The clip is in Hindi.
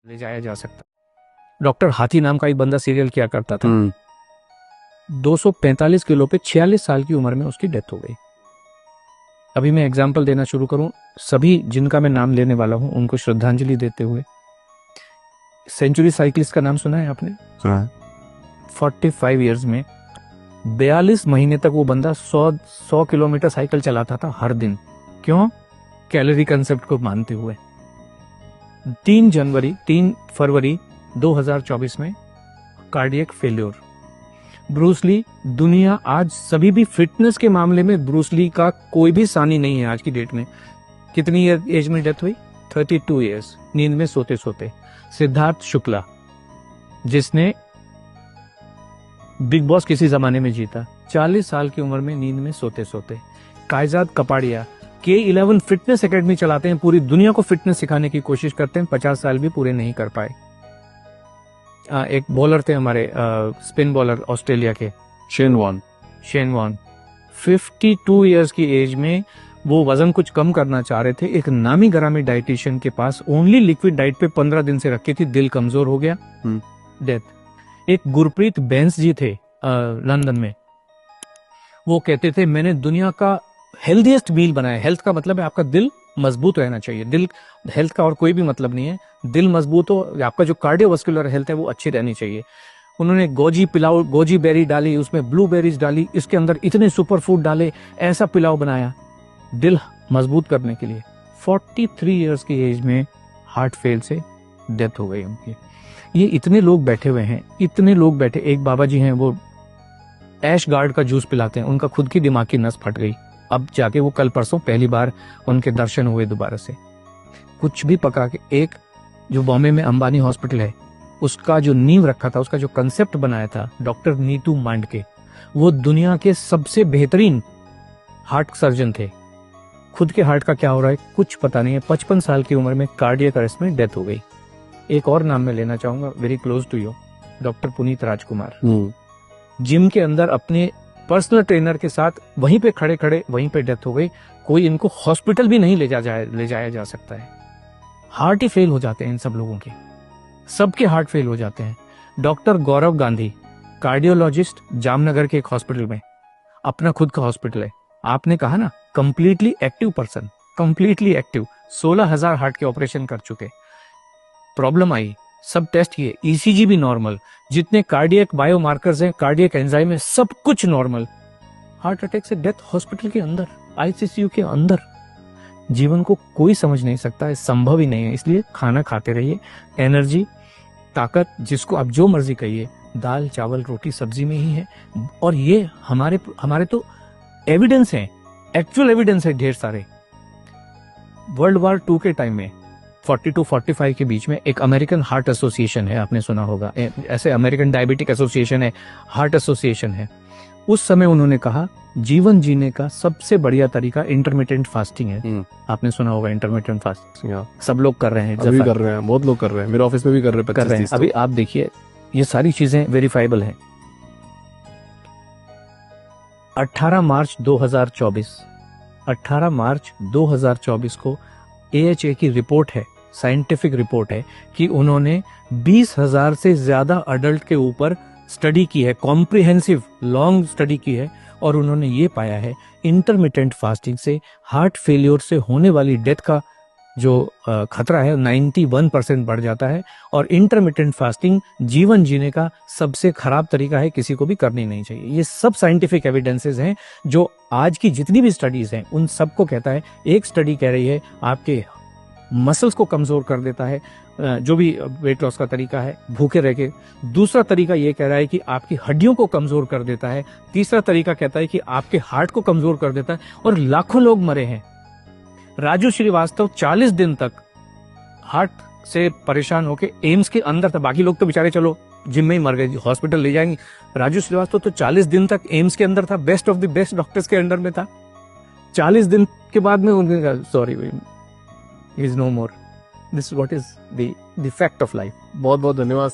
ले जाया जा सकता। डॉक्टर हाथी नाम का एक बंदा सीरियल किया करता था। 245 किलो पे 46 साल की उम्र में उसकी डेथ हो गई। अभी मैं एग्जाम्पल देना शुरू करूं, सभी जिनका मैं नाम लेने वाला हूं उनको श्रद्धांजलि देते हुए। सेंचुरी साइकिलिस्ट का नाम सुना है आपने? सुना है। 45 इयर्स में 42 महीने तक वो बंदा 100 किलोमीटर साइकिल चलाता था हर दिन। क्यों? कैलोरी कंसेप्ट को मानते हुए। 3 फरवरी 2024 में कार्डियक फेल्योर। ब्रूस ली, दुनिया आज सभी भी फिटनेस के मामले में ब्रूस ली का कोई भी सानी नहीं है आज की डेट में। कितनी एज में डेथ हुई? 32 इयर्स, नींद में सोते सोते। सिद्धार्थ शुक्ला, जिसने बिग बॉस किसी जमाने में जीता, 40 साल की उम्र में नींद में सोते सोते। कायजाद कपाड़िया K11 फिटनेस एकेडमी चलाते हैं, पूरी दुनिया को फिटनेस सिखाने की कोशिश करते हैं, 50 साल भी पूरे नहीं कर पाए। एक बॉलर थे हमारे, स्पिन बॉलर ऑस्ट्रेलिया के, शेन वॉन 52 इयर्स की एज में वो वजन कुछ कम करना चाह रहे थे। एक नामी गरामी डाइटिशियन के पास ओनली लिक्विड डाइट पे 15 दिन से रखी थी, दिल कमजोर हो गया, डेथ। एक गुरप्रीत बैंस जी थे लंदन में, वो कहते थे मैंने दुनिया का हेल्दीएस्ट मील बनाया। हेल्थ का मतलब है आपका दिल मजबूत रहना चाहिए। दिल, हेल्थ का और कोई भी मतलब नहीं है। दिल मजबूत हो, आपका जो कार्डियोवास्कुलर हेल्थ है वो अच्छी रहनी चाहिए। उन्होंने गोजी पिलाओ, गोजी बेरी डाली, उसमें ब्लूबेरीज डाली, इसके अंदर इतने सुपर फूड डाले, ऐसा पिलाओ बनाया दिल मजबूत करने के लिए। 43 इयर्स की एज में हार्ट फेल से डेथ हो गई उनकी। ये इतने लोग बैठे हुए हैं, इतने लोग बैठे। एक बाबा जी हैं, वो ऐश गार्ड का जूस पिलाते हैं, उनका खुद की दिमाग की नस फट गई। अब जाके वो कल परसों पहली बार उनके दर्शन हुए दोबारा से। कुछ भी पका के, एक जो बॉम्बे में अंबानी हॉस्पिटल है, उसका जो नींव रखा था, उसका जो कंसेप्ट बनाया था डॉक्टर नीतू मांडके, वो दुनिया के सबसे बेहतरीन हार्ट सर्जन थे। खुद के हार्ट का क्या हो रहा है कुछ पता नहीं है। 55 साल की उम्र में कार्डियक अरेस्ट में डेथ हो गई। एक और नाम मैं लेना चाहूंगा, very close to you, doctor Puneet Rajkumar. Gym के अंदर अपने पर्सनल ट्रेनर के साथ वहीं पे खड़े खड़े वहीं पे डेथ हो गई। कोई इनको हॉस्पिटल भी नहीं ले जाया जा सकता है। हार्ट ही फेल हो जाते हैं इन सब लोगों के, सबके हार्ट फेल हो जाते हैं। डॉक्टर गौरव गांधी, कार्डियोलॉजिस्ट, जामनगर के एक हॉस्पिटल में, अपना खुद का हॉस्पिटल है। आपने कहा ना completely active person, completely active, 16,000 heart के ऑपरेशन कर चुके। प्रॉब्लम आई, सब टेस्ट किए, ईसीजी भी नॉर्मल, जितने कार्डियक बायोमार्कर्स हैं, कार्डियक एंजाइम है, सब कुछ नॉर्मल। हार्ट अटैक से डेथ हॉस्पिटल के अंदर, आईसीयू के अंदर। जीवन को कोई समझ नहीं सकता है, संभव ही नहीं है। इसलिए खाना खाते रहिए, एनर्जी, ताकत, जिसको आप जो मर्जी कहिए, दाल चावल रोटी सब्जी में ही है। और ये हमारे तो एविडेंस है, एक्चुअल एविडेंस है ढेर सारे। वर्ल्ड वॉर 2 के टाइम में 40-45 के बीच में एक अमेरिकन हार्ट एसोसिएशन है, आपने सुना होगा, ऐसे अमेरिकन डायबिटिक एसोसिएशन है, हार्ट एसोसिएशन है। उस समय उन्होंने कहा जीवन जीने का सबसे बढ़िया तरीका इंटरमिटेंट फास्टिंग है। आपने सुना होगा इंटरमिटेंट फास्टिंग, सब लोग कर रहे हैं, अभी कर रहे हैं, बहुत लोग कर रहे हैं, मेरे ऑफिस में भी कर रहे हैं। अभी आप देखिए, ये सारी चीजें वेरीफाइबल हैं। 18 मार्च 2024 को AHA की रिपोर्ट है, साइंटिफिक रिपोर्ट है, कि उन्होंने 20,000 से ज्यादा अडल्ट के ऊपर स्टडी की है, कॉम्प्रिहेंसिव लॉन्ग स्टडी की है, और उन्होंने ये पाया है इंटरमिटेंट फास्टिंग से हार्ट फेलियर से होने वाली डेथ का जो खतरा है 91% बढ़ जाता है। और इंटरमिटेंट फास्टिंग जीवन जीने का सबसे खराब तरीका है, किसी को भी करनी नहीं चाहिए। ये सब साइंटिफिक एविडेंसेस हैं, जो आज की जितनी भी स्टडीज हैं उन सबको कहता है। एक स्टडी कह रही है आपके मसल्स को कमजोर कर देता है, जो भी वेट लॉस का तरीका है, भूखे रह के। दूसरा तरीका ये कह रहा है कि आपकी हड्डियों को कमजोर कर देता है। तीसरा तरीका कहता है कि आपके हार्ट को कमजोर कर देता है। और लाखों लोग मरे हैं। राजू श्रीवास्तव 40 दिन तक हार्ट से परेशान होके एम्स के अंदर था। बाकी लोग तो बेचारे चलो जिम में ही मर गए, हॉस्पिटल ले जाएंगे। राजू श्रीवास्तव तो 40 दिन तक एम्स के अंदर था, best of the best doctors के अंडर में था। 40 दिन के बाद में उन्होंने कहा sorry, is no more. This what is the fact of life. बहुत बहुत धन्यवाद।